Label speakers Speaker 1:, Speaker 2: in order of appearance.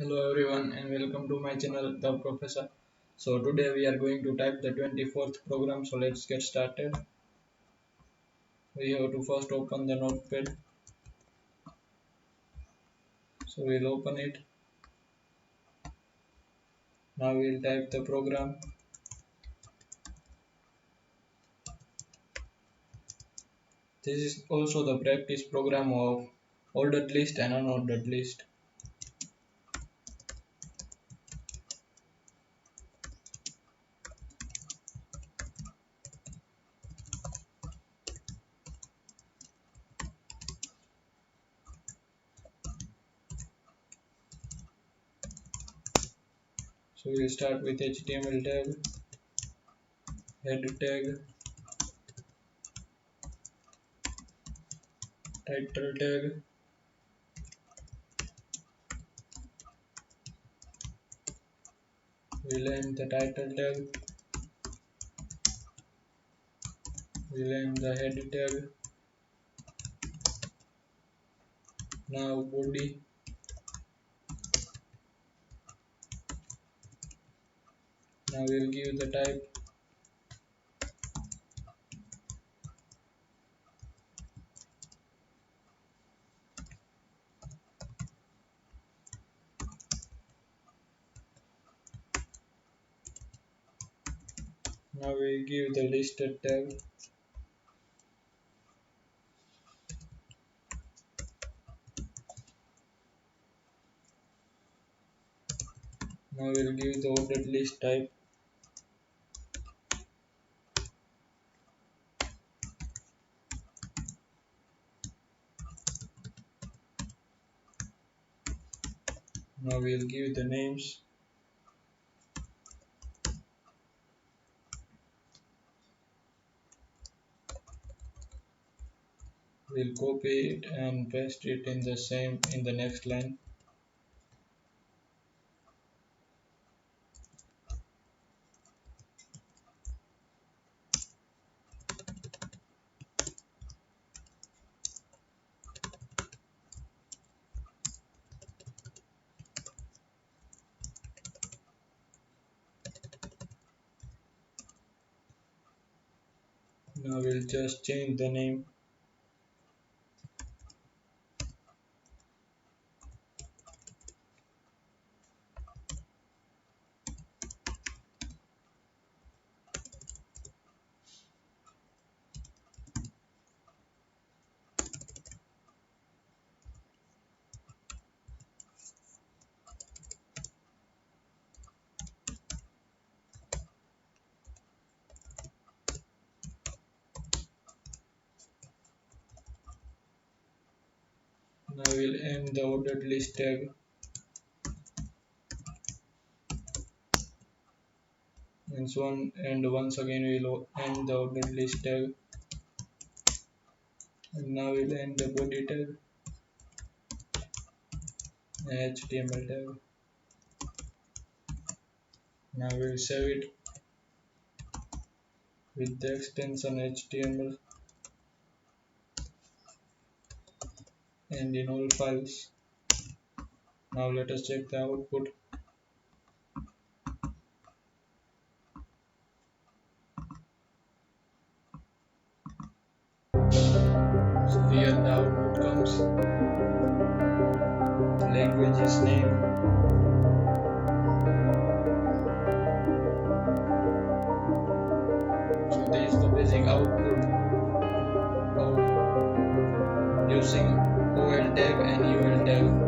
Speaker 1: Hello everyone and welcome to my channel The Professor. So today we are going to type the 24th program, so let's get started. We have to first open the notepad. So we'll open it. Now we'll type the program. This is also the practice program of ordered list and unordered list. So we'll start with HTML tag, head tag, title tag, we'll end the title tag, we'll end the head tag. Now body. Now we'll give the type. Now we'll give the listed tag. Now we'll give the ordered list type. Now we'll give the names. We'll copy it and paste it in the next line. Now we'll just change the name. Now we'll end the ordered list tag. And once again we'll end the ordered list tag. And now we'll end the body tag and HTML tag. Now we'll save it with the extension HTML and in all files. Now let us check the output. So here the output comes. The language is name. So this is the basic output of using OL tag and UL tag.